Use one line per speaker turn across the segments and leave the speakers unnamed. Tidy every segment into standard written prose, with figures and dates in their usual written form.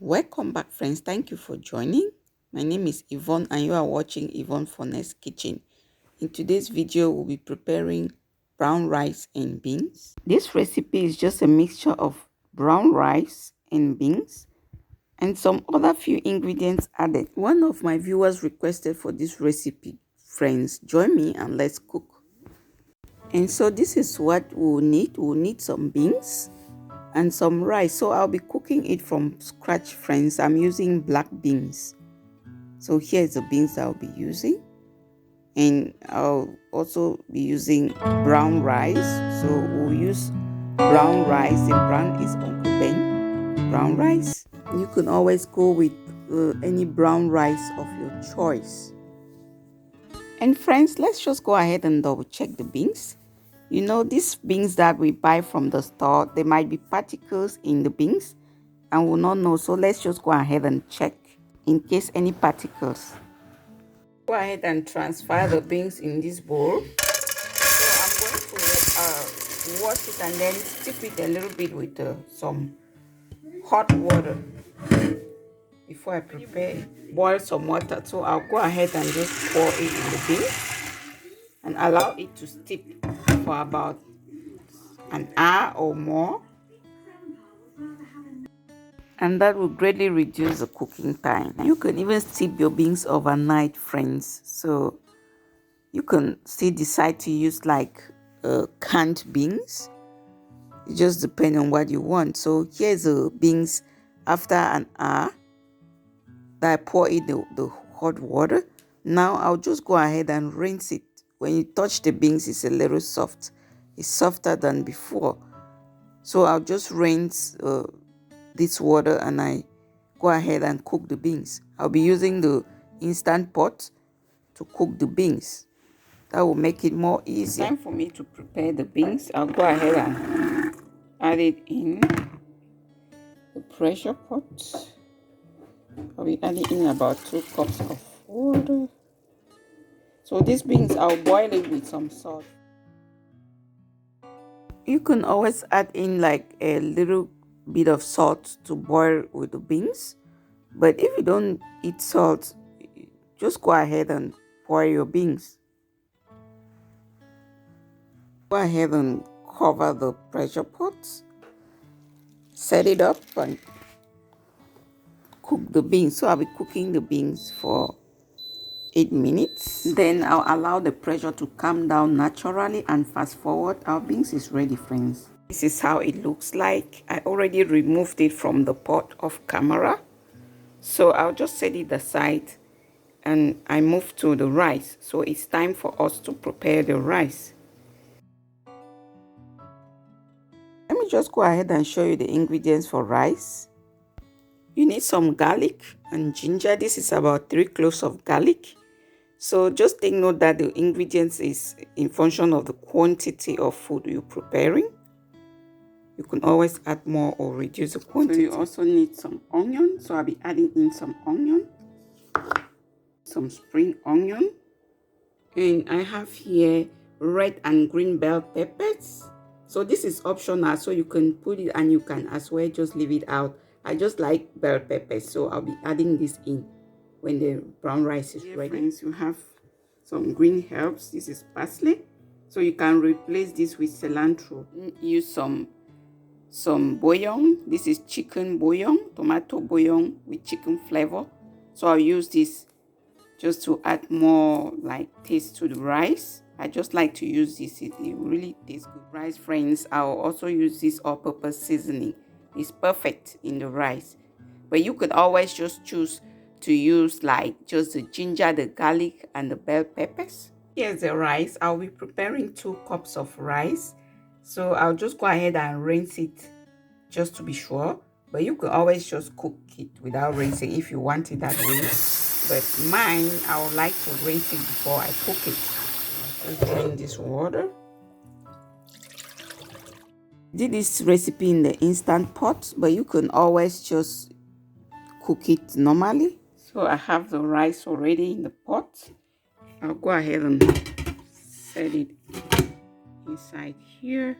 Welcome back, friends. Thank you for joining. My name is Yvonne and you are watching Yvonne Furness Kitchen. In today's video, we'll be preparing brown rice and beans. This recipe is just a mixture of brown rice and beans and some other few ingredients added. One of my viewers requested for this recipe. Friends, join me and let's cook. And so this is what we'll need. We'll need some beans and some rice. So I'll be cooking it from scratch, friends. I'm using black beans. So here's the beans I'll be using. And I'll also be using brown rice. So we'll use brown rice. And brown is Uncle Ben brown rice. You can always go with any brown rice of your choice. And friends, let's just go ahead and double check the beans. You know, these beans that we buy from the store, there might be particles in the beans and we'll not know. So let's just go ahead and check in case any particles. Go ahead and transfer the beans in this bowl. So I'm going to wash it and then steep it a little bit with some hot water before I prepare. Boil some water. So I'll go ahead and just pour it in the beans and allow it to steep for about an hour or more, and that will greatly reduce the cooking time. You can even steep your beans overnight, friends, so you can still decide to use like canned beans. It just depends on what you want. So here's the beans after an hour that I pour in the hot water. Now I'll just go ahead and rinse it. When you touch the beans, it's a little soft. It's softer than before. So I'll just rinse this water and I go ahead and cook the beans. I'll be using the instant pot to cook the beans. That will make it more easy. Time for me to prepare the beans. I'll go ahead and add it in the pressure pot. I'll be adding in about 2 cups of water. So these beans, I'll boil it with some salt. You can always add in like a little bit of salt to boil with the beans. But if you don't eat salt, just go ahead and boil your beans. Go ahead and cover the pressure pot. Set it up and cook the beans. So I'll be cooking the beans for 8 minutes. Then I'll allow the pressure to calm down naturally and fast forward. Our beans is ready, friends. This is how it looks like. I already removed it from the pot off camera. So I'll just set it aside and I move to the rice. So it's time for us to prepare the rice. Let me just go ahead and show you the ingredients for rice. You need some garlic and ginger. This is about 3 cloves of garlic. So just take note that the ingredients is in function of the quantity of food you're preparing. You can always add more or reduce the quantity. So you also need some onion. So I'll be adding in some onion, some spring onion. And I have here red and green bell peppers. So this is optional, so you can put it and you can as well just leave it out. I just like bell peppers, so I'll be adding this in when the brown rice is ready. Friends, you have some green herbs. This is parsley, so you can replace this with cilantro. Use some bouillon. This is chicken bouillon, tomato bouillon with chicken flavor. So I'll use this just to add more like taste to the rice. I just like to use this. It really tastes good. Rice, friends, I'll also use this all-purpose seasoning. It's perfect in the rice. But you could always just choose to use like just the ginger, the garlic, and the bell peppers. Here's the rice. I'll be preparing 2 cups of rice. So I'll just go ahead and rinse it just to be sure. But you could always just cook it without rinsing if you want it that way. But mine, I would like to rinse it before I cook it. Just drain this water. Did this recipe in the instant pot, but you can always just cook it normally. So I have the rice already in the pot. I'll go ahead and set it inside here.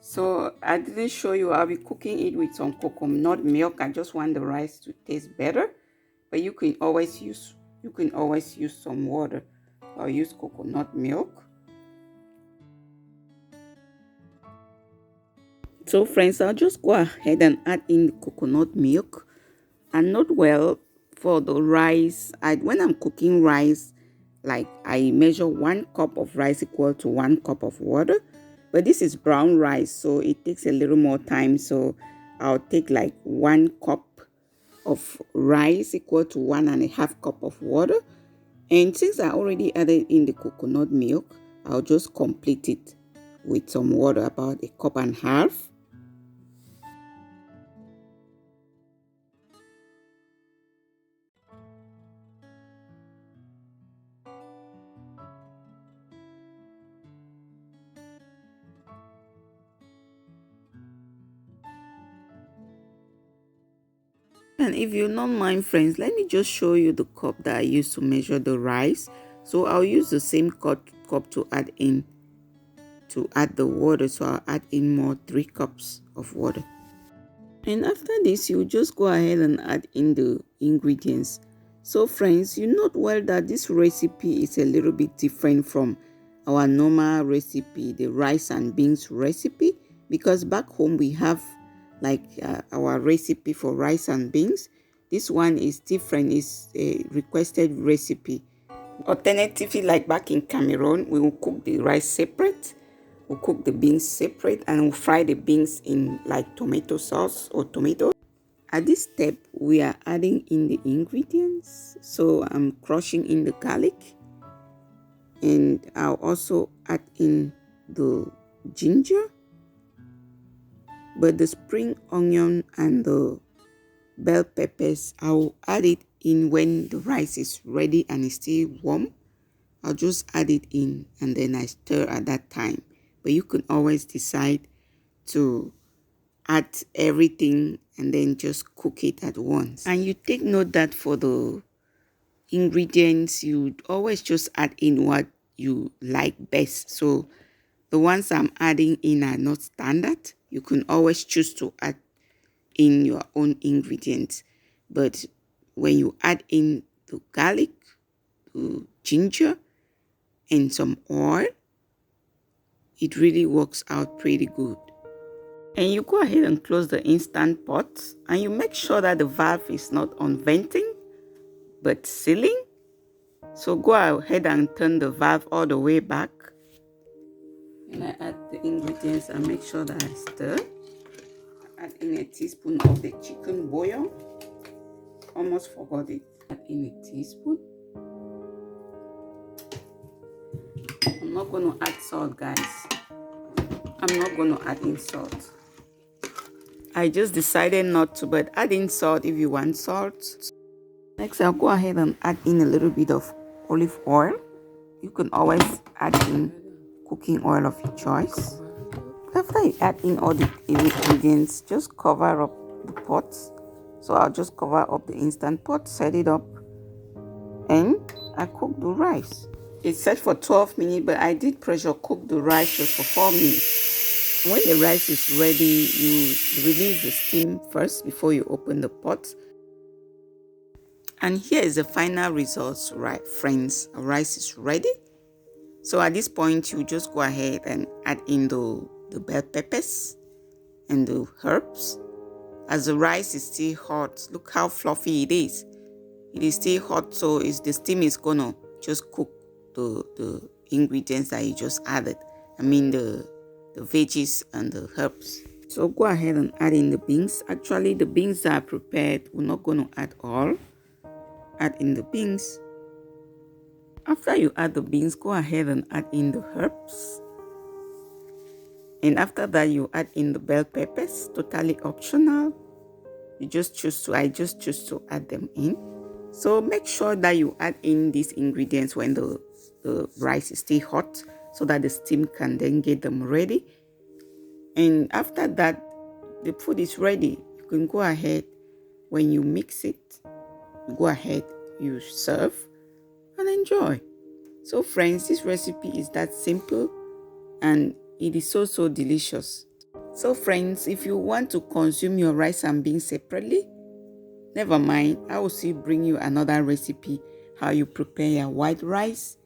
So I didn't show you, I'll be cooking it with some coconut milk. I just want the rice to taste better. But you can always use some water. I'll use coconut milk. So friends, I'll just go ahead and add in the coconut milk. And not well for the rice. When I'm cooking rice, like I measure 1 cup of rice equal to 1 cup of water. But this is brown rice, so it takes a little more time. So I'll take like 1 cup of rice equal to 1.5 cup of water. And since I already added in the coconut milk, I'll just complete it with some water, about 1.5 cups. And if you don't mind, friends, let me just show you the cup that I used to measure the rice. So I'll use the same cup to add the water. So I'll add in more 3 cups of water. And after this, you just go ahead and add in the ingredients. So friends, you note well that this recipe is a little bit different from our normal recipe, the rice and beans recipe, because back home we have like our recipe for rice and beans. This one is different, it's a requested recipe. Alternatively, like back in Cameroon, we will cook the rice separate, we'll cook the beans separate, and we'll fry the beans in like tomato sauce or tomatoes. At this step, we are adding in the ingredients. So I'm crushing in the garlic, and I'll also add in the ginger, but the spring onion and the bell peppers, I'll add it in when the rice is ready and it's still warm. I'll just add it in and then I stir at that time. But you can always decide to add everything and then just cook it at once. And you take note that for the ingredients, you always just add in what you like best. So the ones I'm adding in are not standard. You can always choose to add in your own ingredients. But when you add in the garlic, the ginger, and some oil, it really works out pretty good. And you go ahead and close the instant pot, and you make sure that the valve is not on venting but sealing. So go ahead and turn the valve all the way back. And I add the ingredients and make sure that I stir. Add in a teaspoon of the chicken bouillon. Almost forgot it. Add in a teaspoon. I'm not going to add salt, guys. I'm not going to add in salt. I just decided not to, but add in salt if you want salt. Next, I'll go ahead and add in a little bit of olive oil. You can always add in cooking oil of your choice. After you add in all the ingredients, just cover up the pot. So I'll just cover up the instant pot, set it up, and I cook the rice. It's set for 12 minutes, but I did pressure cook the rice just for 4 minutes. When the rice is ready, you release the steam first before you open the pot. And here is the final results, right, friends. Our rice is ready. So at this point, you just go ahead and add in the bell peppers and the herbs. As the rice is still hot, look how fluffy it is. It is still hot, so the steam is gonna just cook the ingredients that you just added. I mean the veggies and the herbs. So go ahead and add in the beans. Actually, the beans that are prepared, we're not gonna add all. Add in the beans. After you add the beans, go ahead and add in the herbs. And after that, you add in the bell peppers, totally optional. I just choose to add them in. So make sure that you add in these ingredients when the rice is still hot, so that the steam can then get them ready. And after that, the food is ready. You can go ahead, when you mix it, go ahead, you serve and enjoy. So friends, this recipe is that simple and it is so delicious. So friends, if you want to consume your rice and beans separately, never mind. I will still bring you another recipe how you prepare your white rice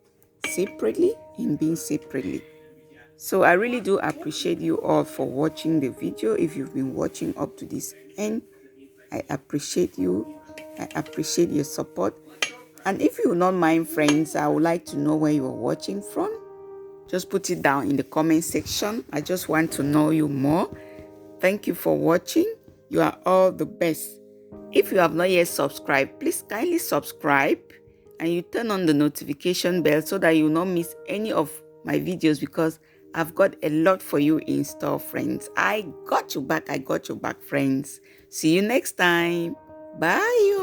separately and beans separately. So I really do appreciate you all for watching the video. If you've been watching up to this end, I appreciate you. I appreciate your support. And if you do not mind, friends, I would like to know where you are watching from. Just put it down in the comment section. I just want to know you more. Thank you for watching. You are all the best. If you have not yet subscribed, please kindly subscribe and you turn on the notification bell so that you will not miss any of my videos, because I've got a lot for you in store, friends. I got you back, friends. See you next time. Bye.